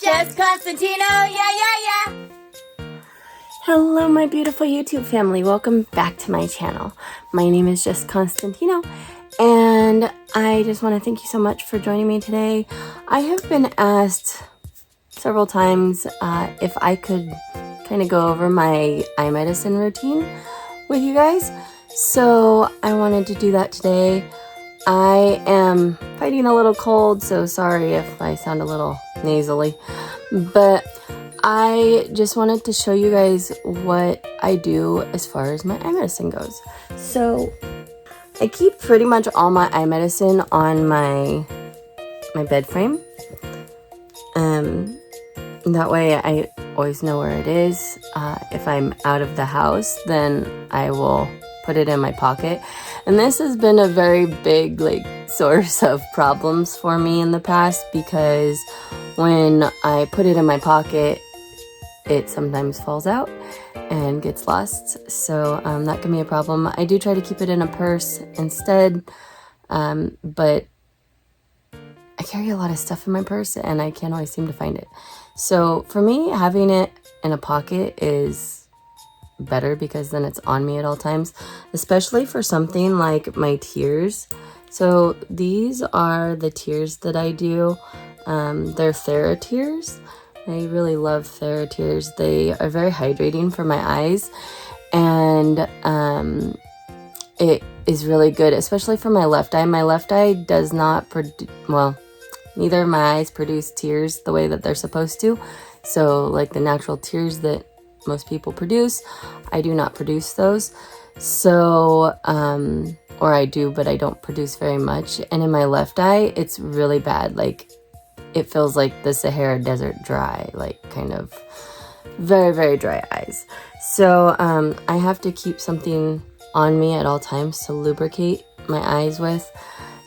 JessConstantino, yeah. Hello, my beautiful YouTube family. Welcome back to my channel. My name is JessConstantino, and I just want to thank you so much for joining me today. I have been asked several times if I could kind of go over my eye medicine routine with you guys. So I wanted to do that today. I am fighting a little cold, so sorry if I sound a little nasally, but I just wanted to show you guys what I do as far as my eye medicine goes. So I keep pretty much all my eye medicine on my bed frame. That way I always know where it is. If I'm out of the house, then I will put it in my pocket. And this has been a very big source of problems for me in the past, because when I put it in my pocket, it sometimes falls out and gets lost. So that can be a problem. I do try to keep it in a purse instead, but I carry a lot of stuff in my purse and I can't always seem to find it. So for me, having it in a pocket is better, because then it's on me at all times, especially for something like my tears. So these are the tears that I do. They're TheraTears. I really love TheraTears. They are very hydrating for my eyes, and it is really good, especially for my left eye. My left eye does not produce, well, neither of my eyes produce tears the way that they're supposed to. So like the natural tears that most people produce, I do not produce those. So, or I do, but I don't produce very much. And in my left eye, it's really bad. Like, it feels like the Sahara Desert dry, kind of very, very dry eyes. So I have to keep something on me at all times to lubricate my eyes with.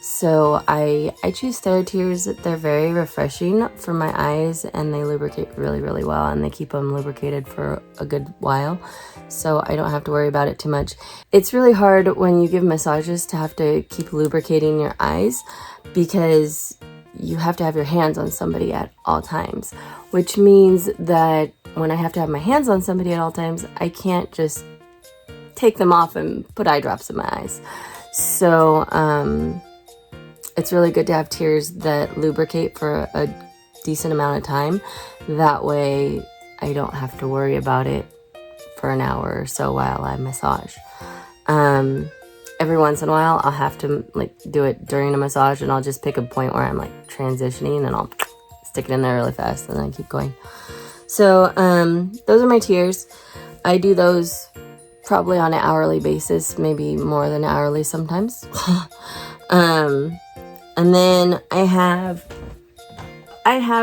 So I choose TheraTears. They're very refreshing for my eyes, and they lubricate really, really well, and they keep them lubricated for a good while. So I don't have to worry about it too much. It's really hard when you give massages to have to keep lubricating your eyes, because you have to have your hands on somebody at all times, which means that when I have to have my hands on somebody at all times, I can't just take them off and put eye drops in my eyes. So it's really good to have tears that lubricate for a decent amount of time. That way I don't have to worry about it for an hour or so while I massage. Every once in a while, I'll have to do it during a massage, and I'll just pick a point where I'm transitioning, and I'll stick it in there really fast, and then I keep going. So those are my tears. I do those probably on an hourly basis, maybe more than hourly sometimes. And then I have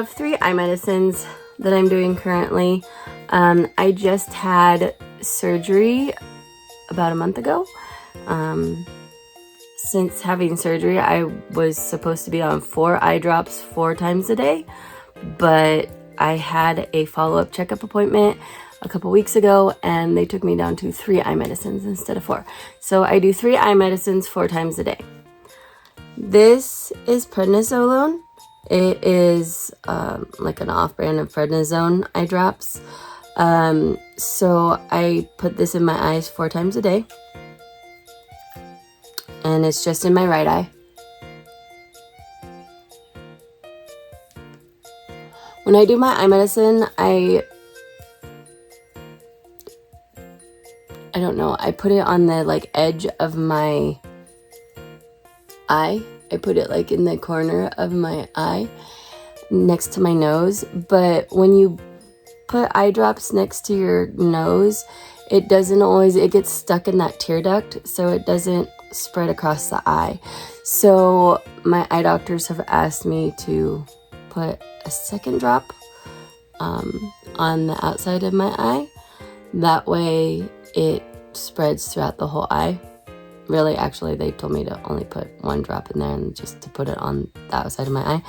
3 eye medicines that I'm doing currently. I just had surgery about a month ago. Since having surgery, I was supposed to be on 4 eye drops 4 times a day, but I had a follow-up checkup appointment a couple weeks ago, and they took me down to 3 eye medicines instead of 4. So I do 3 eye medicines 4 times a day. This is prednisolone. It is like an off-brand of prednisone eye drops. So I put this in my eyes 4 times a day. And it's just in my right eye. When I do my eye medicine, I don't know, I put it on the edge of my eye. I put it in the corner of my eye next to my nose. But when you put eye drops next to your nose, it doesn't always, it gets stuck in that tear duct, so it doesn't spread across the eye. So my eye doctors have asked me to put a second drop on the outside of my eye. That way it spreads throughout the whole eye. Really, actually, they told me to only put 1 drop in there and just to put it on the outside of my eye.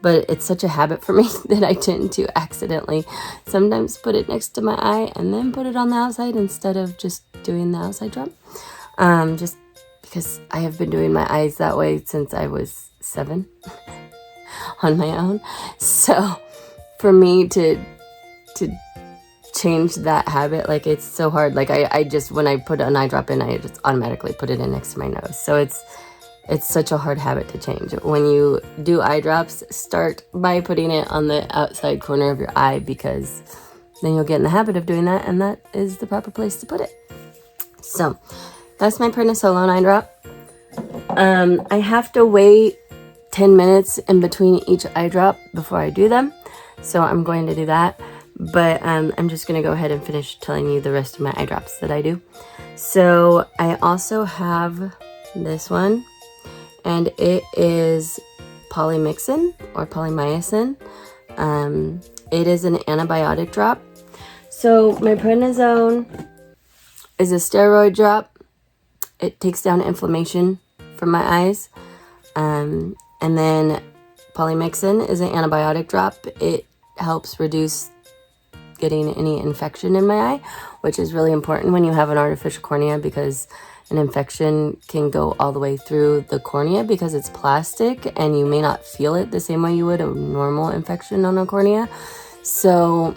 But it's such a habit for me that I tend to accidentally sometimes put it next to my eye and then put it on the outside instead of just doing the outside drop. Just because I have been doing my eyes that way since I was 7 on my own. So for me to change that habit, like it's so hard. Like I just, when I put an eye drop in, I just automatically put it in next to my nose. So it's such a hard habit to change. When you do eye drops, start by putting it on the outside corner of your eye, because then you'll get in the habit of doing that, and that is the proper place to put it. So that's my prednisolone eye drop. I have to wait 10 minutes in between each eye drop before I do them, so I'm going to do that. But I'm just going to go ahead and finish telling you the rest of my eye drops that I do. So I also have this one, and it is polymyxin or polymyxin. It is an antibiotic drop. So my prednisone is a steroid drop. It takes down inflammation from my eyes. And then polymyxin is an antibiotic drop. It helps reduce getting any infection in my eye, which is really important when you have an artificial cornea, because an infection can go all the way through the cornea because it's plastic, and you may not feel it the same way you would a normal infection on a cornea. So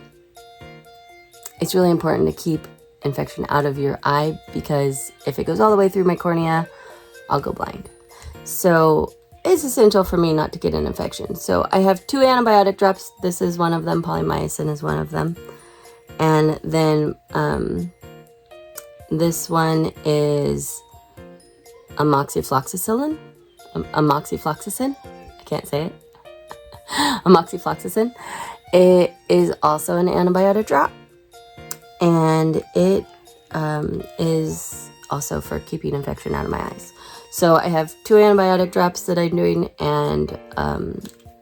it's really important to keep infection out of your eye, because if it goes all the way through my cornea, I'll go blind. So it's essential for me not to get an infection. So I have 2 antibiotic drops. This is one of them. Polymyxin is one of them. And then this one is amoxifloxacin. I can't say it. Amoxifloxacin. It is also an antibiotic drop, and it is also for keeping infection out of my eyes. So I have 2 antibiotic drops that I'm doing, and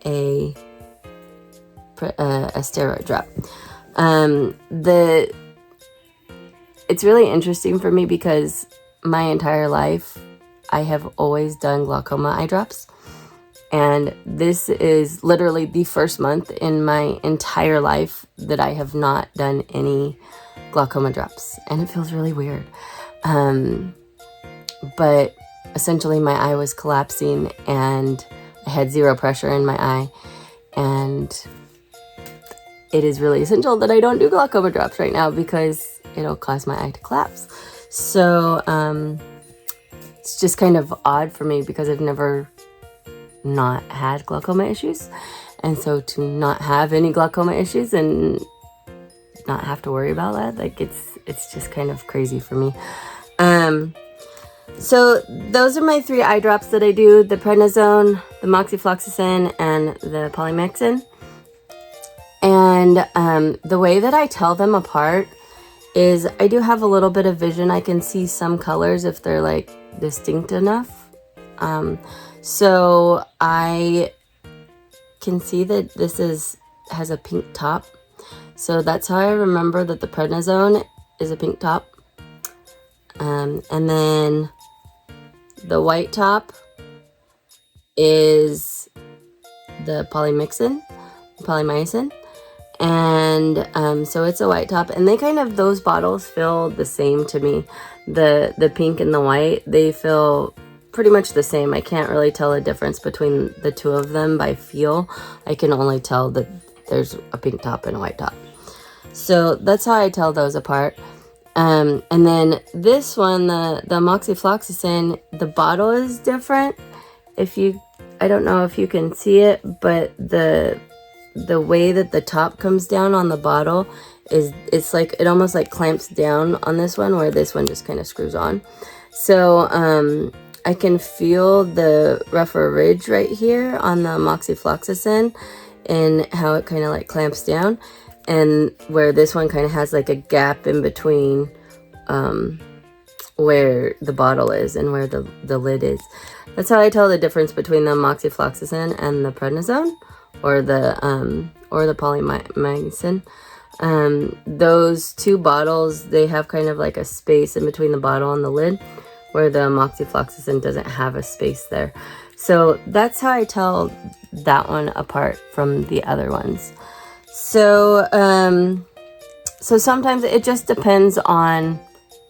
a steroid drop. It's really interesting for me because my entire life I have always done glaucoma eye drops, and this is literally the first month in my entire life that I have not done any glaucoma drops, and it feels really weird. But essentially my eye was collapsing, and I had 0 pressure in my eye, and it is really essential that I don't do glaucoma drops right now, because it'll cause my eye to collapse. So it's just kind of odd for me, because I've never not had glaucoma issues, and so to not have any glaucoma issues and not have to worry about that, like it's just kind of crazy for me. So those are my 3 eye drops that I do: the prednisone, the moxifloxacin, and the polymyxin. And the way that I tell them apart is I do have a little bit of vision. I can see some colors if they're like distinct enough. So I can see that this has a pink top. So that's how I remember that the prednisone is a pink top. And then the white top is the polymyxin. And so it's a white top, and they kind of, those bottles feel the same to me. The pink and the white, they feel pretty much the same. I can't really tell a difference between the 2 of them by feel. I can only tell that there's a pink top and a white top. So that's how I tell those apart. And then this one, the moxifloxacin, the bottle is different. I don't know if you can see it, but the way that the top comes down on the bottle it's like, it almost like clamps down on this one, where this one just kind of screws on. So I can feel the rougher ridge right here on the moxifloxacin, and how it kind of like clamps down, and where this one kind of has like a gap in between where the bottle is and where the lid is. That's how I tell the difference between the moxifloxacin and the prednisone, or the polymyxin. Those 2 bottles, they have kind of like a space in between the bottle and the lid, where the moxifloxacin doesn't have a space there. So that's how I tell that one apart from the other ones. So so sometimes it just depends on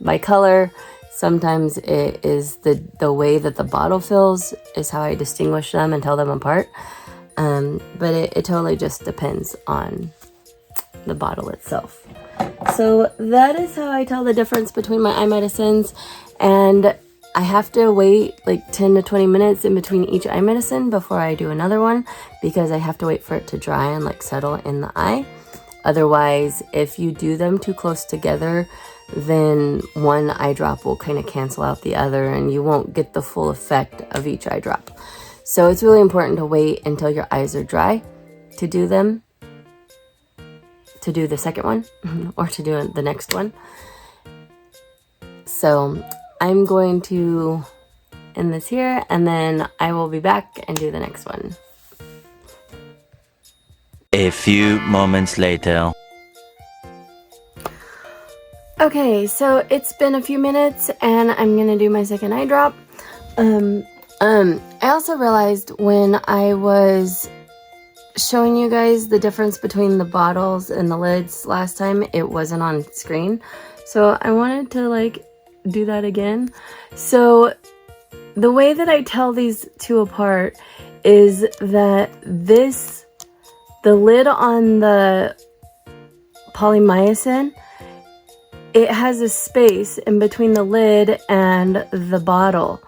my color. Sometimes it is the way that the bottle feels is how I distinguish them and tell them apart. But it totally just depends on the bottle itself. So that is how I tell the difference between my eye medicines, and I have to wait like 10 to 20 minutes in between each eye medicine before I do another one, because I have to wait for it to dry and like settle in the eye. Otherwise, if you do them too close together, then one eye drop will kind of cancel out the other and you won't get the full effect of each eye drop. So it's really important to wait until your eyes are dry to do them, to do the second one or to do the next one. So I'm going to end this here, and then I will be back and do the next one. A few moments later. Okay, so it's been a few minutes and I'm gonna do my second eye drop. I also realized when I was showing you guys the difference between the bottles and the lids last time, it wasn't on screen. So I wanted to like do that again. So the way that I tell these two apart is that the lid on the polymycin, it has a space in between the lid and the bottle,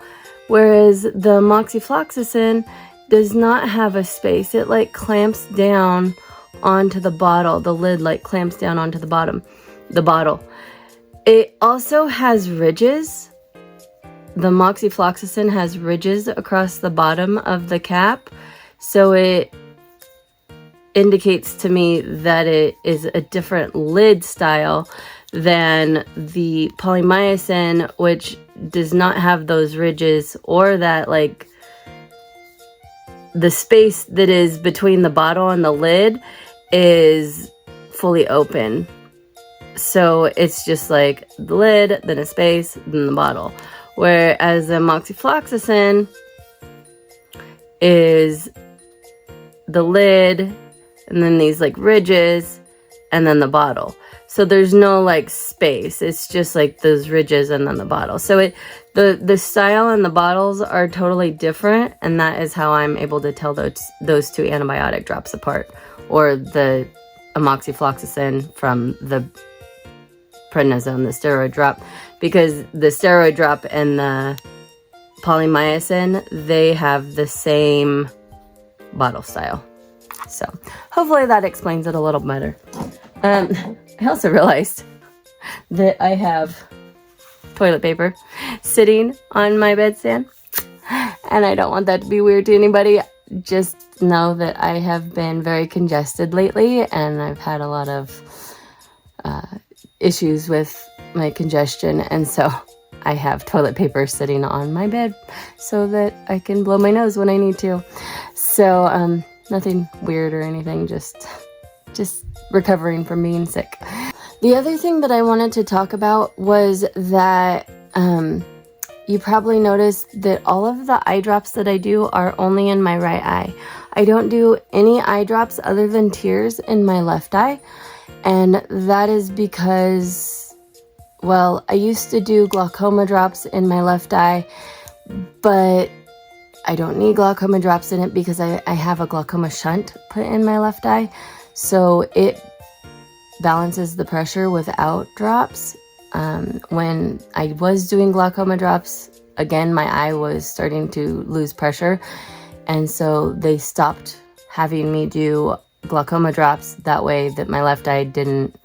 whereas the moxifloxacin does not have a space. It like clamps down onto the bottle. The lid like clamps down onto the bottle. It also has ridges. The moxifloxacin has ridges across the bottom of the cap, so it indicates to me that it is a different lid style than the polymycin, which does not have those ridges or that like the space that is between the bottle and the lid is fully open. So it's just like the lid, then a space, then the bottle. Whereas the moxifloxacin is the lid, and then these like ridges, and then the bottle. So there's no like space. It's just like those ridges and then the bottle. So the style and the bottles are totally different, and that is how I'm able to tell those two antibiotic drops apart, or the amoxifloxacin from the prednisone, the steroid drop, because the steroid drop and the polymycin, they have the same bottle style. So hopefully that explains it a little better. I also realized that I have toilet paper sitting on my bedstand, and I don't want that to be weird to anybody. Just know that I have been very congested lately, and I've had a lot of issues with my congestion, and so I have toilet paper sitting on my bed so that I can blow my nose when I need to. So nothing weird or anything, just recovering from being sick. The other thing that I wanted to talk about was that you probably noticed that all of the eye drops that I do are only in my right eye. I don't do any eye drops other than tears in my left eye, and that is because, well, I used to do glaucoma drops in my left eye, but I don't need glaucoma drops in it because I have a glaucoma shunt put in my left eye, so it balances the pressure without drops. When I was doing glaucoma drops, again, my eye was starting to lose pressure, and so they stopped having me do glaucoma drops that way that my left eye didn't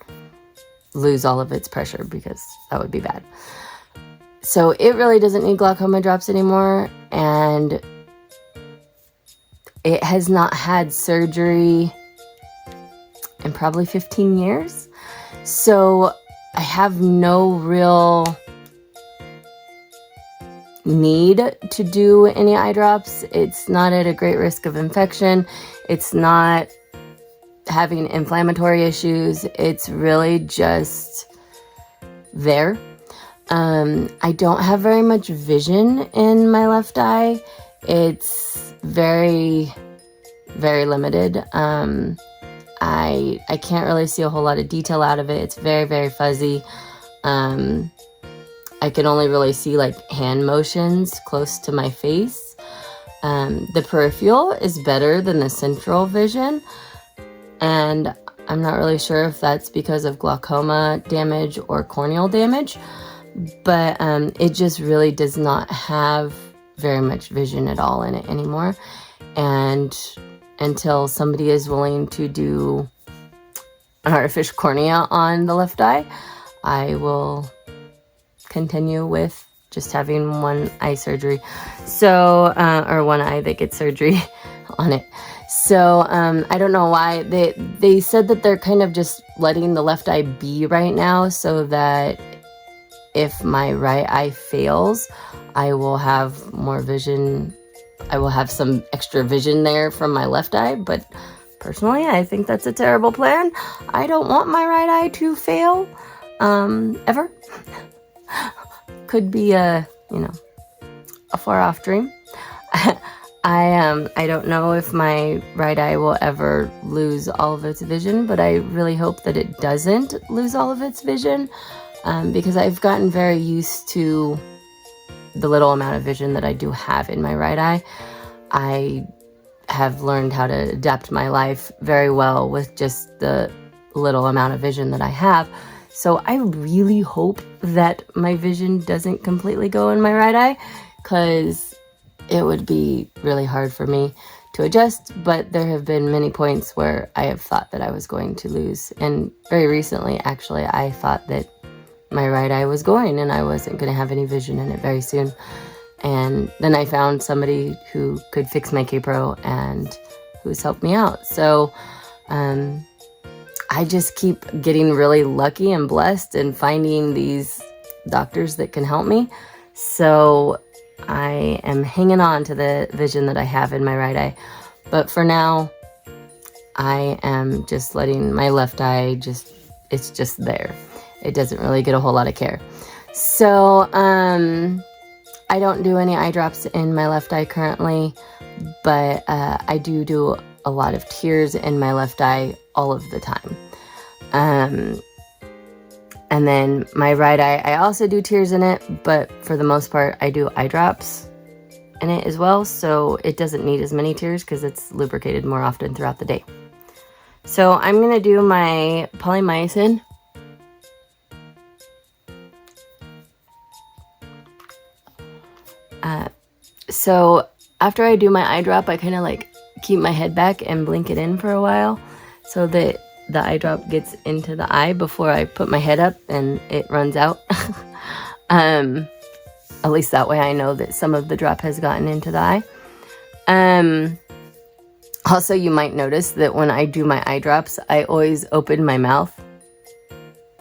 lose all of its pressure, because that would be bad. So it really doesn't need glaucoma drops anymore, and it has not had surgery in probably 15 years. So I have no real need to do any eye drops. It's not at a great risk of infection. It's not having inflammatory issues. It's really just there. I don't have very much vision in my left eye. It's very, very limited. I can't really see a whole lot of detail out of it. It's very, very fuzzy. I can only really see like hand motions close to my face. The peripheral is better than the central vision, and I'm not really sure if that's because of glaucoma damage or corneal damage, but it just really does not have very much vision at all in it anymore. And until somebody is willing to do an artificial cornea on the left eye, I will continue with just having one eye surgery. So, or one eye that gets surgery on it. So, I don't know why. They said that they're kind of just letting the left eye be right now, so that if my right eye fails, I will have more vision. I will have some extra vision there from my left eye, but personally, I think that's a terrible plan. I don't want my right eye to fail, ever. Could be a far off dream. I don't know if my right eye will ever lose all of its vision, but I really hope that it doesn't lose all of its vision, because I've gotten very used to the little amount of vision that I do have in my right eye. I have learned how to adapt my life very well with just the little amount of vision that I have. So I really hope that my vision doesn't completely go in my right eye, because it would be really hard for me to adjust. But there have been many points where I have thought that I was going to lose. And very recently, actually, I thought that my right eye was going and I wasn't going to have any vision in it very soon. And then I found somebody who could fix my K-Pro and who's helped me out. So I just keep getting really lucky and blessed and finding these doctors that can help me. So I am hanging on to the vision that I have in my right eye. But for now, I am just letting my left eye it's just there. It doesn't really get a whole lot of care. So I don't do any eye drops in my left eye currently, but I do a lot of tears in my left eye all of the time. And then my right eye, I also do tears in it, but for the most part, I do eye drops in it as well. So it doesn't need as many tears because it's lubricated more often throughout the day. So I'm going to do my polymyxin. So after I do my eye drop, I kind of like keep my head back and blink it in for a while so that the eye drop gets into the eye before I put my head up and it runs out. At least that way I know that some of the drop has gotten into the eye. Also, you might notice that when I do my eye drops, I always open my mouth.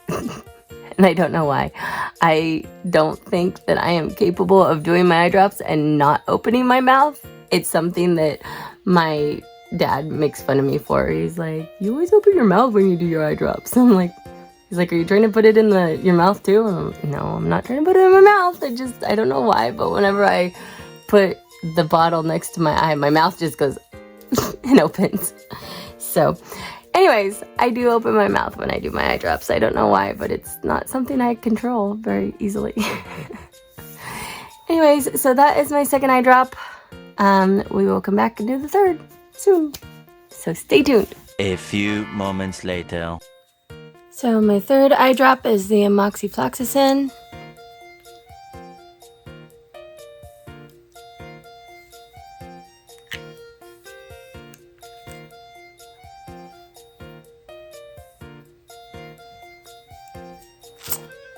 And I don't know why. I don't think that I am capable of doing my eye drops and not opening my mouth. It's something that my dad makes fun of me for. He's like, you always open your mouth when you do your eye drops. I'm like, he's like, are you trying to put it in your mouth too? And I'm like, no, I'm not trying to put it in my mouth. I don't know why, but whenever I put the bottle next to my eye, my mouth just goes and opens. So anyways, I do open my mouth when I do my eye drops. I don't know why, but it's not something I control very easily. Anyways, so that is my second eye drop. We will come back and do the third soon. So stay tuned. A few moments later. So my third eye drop is the amoxicillin.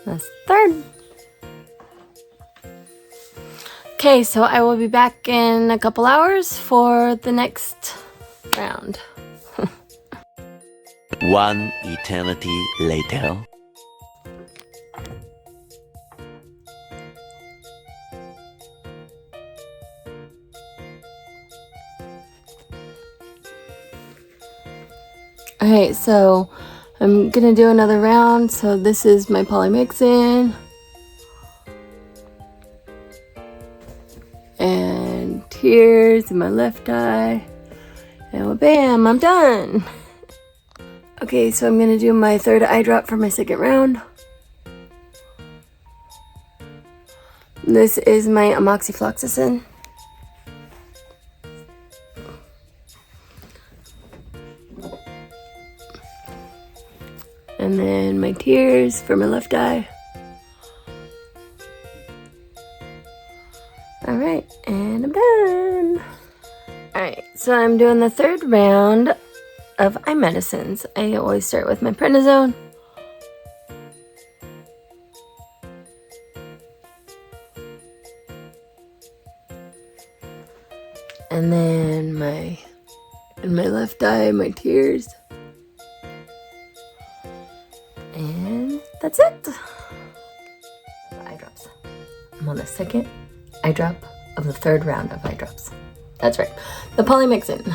That's third. Okay, so I will be back in a couple hours for the next round. One eternity later. Okay, so I'm gonna do another round. So this is my polymyxin. And tears in my left eye. And bam, I'm done. Okay, so I'm gonna do my third eye drop for my second round. This is my amoxicillin. And then my tears for my left eye. Alright, and I'm done. Alright, so I'm doing the third round of eye medicines. I always start with my prednisone. And then in my left eye, my tears. And that's it. Eye drops. I'm on the second eye drop of the third round of eye drops. That's right, the polymyxin.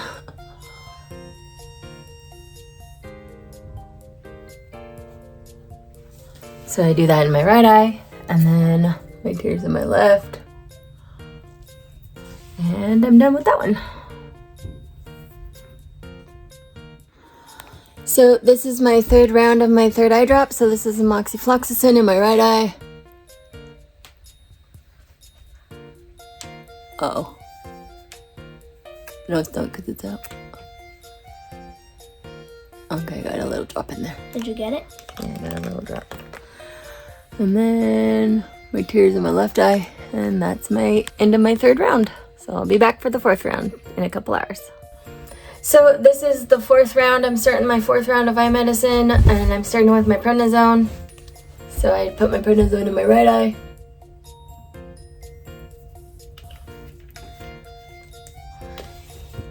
So I do that in my right eye, and then my tears in my left. And I'm done with that one. So this is my third round of my third eye drop. So this is amoxifloxacin in my right eye. Uh-oh. No, it's not because it's out. Okay, got a little drop in there. Did you get it? Yeah, I got a little drop. And then my tears in my left eye. And that's my end of my third round. So I'll be back for the fourth round in a couple hours. So this is the fourth round. I'm starting my fourth round of eye medicine, and I'm starting with my prednisone. So I put my prednisone in my right eye.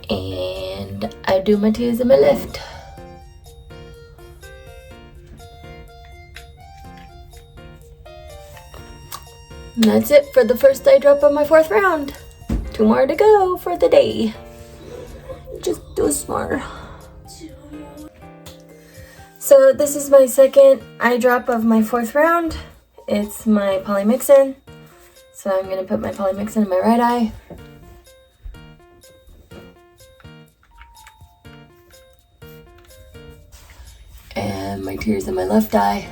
And I do my tears in my left. And that's it for the first eye drop of my fourth round. 2 more to go for the day. Just 2 more. So this is my second eye drop of my fourth round. It's my polymyxin. So I'm going to put my polymyxin in my right eye. And my tears in my left eye.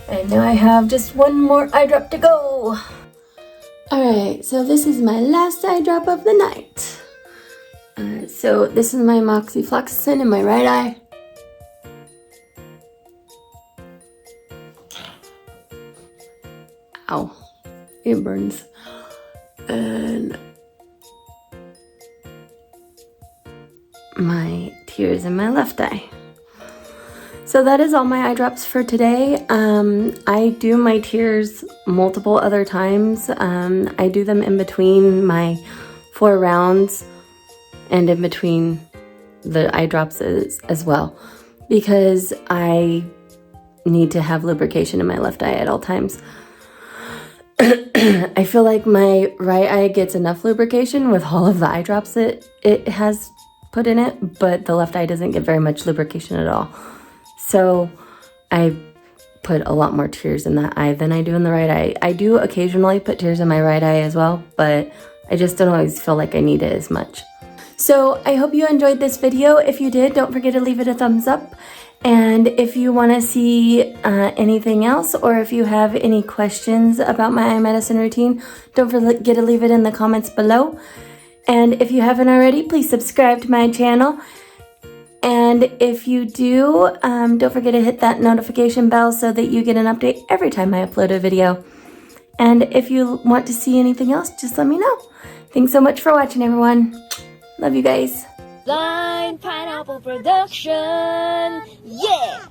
And now I have just 1 more eye drop to go. Alright, so this is my last eye drop of the night. So this is my amoxifloxacin in my right eye. Ow, it burns. And my tears in my left eye. So that is all my eye drops for today. I do my tears multiple other times. I do them in between my 4 rounds and in between the eye drops as well, because I need to have lubrication in my left eye at all times. I feel like my right eye gets enough lubrication with all of the eye drops that it has put in it, but the left eye doesn't get very much lubrication at all. So I put a lot more tears in that eye than I do in the right eye. I do occasionally put tears in my right eye as well, but I just don't always feel like I need it as much. So I hope you enjoyed this video. If you did, don't forget to leave it a thumbs up. And if you want to see anything else, or if you have any questions about my eye medicine routine, don't forget to leave it in the comments below. And if you haven't already, please subscribe to my channel. And if you do, don't forget to hit that notification bell so that you get an update every time I upload a video. And if you want to see anything else, just let me know. Thanks so much for watching, everyone. Love you guys. Blind Pineapple Production. Yeah!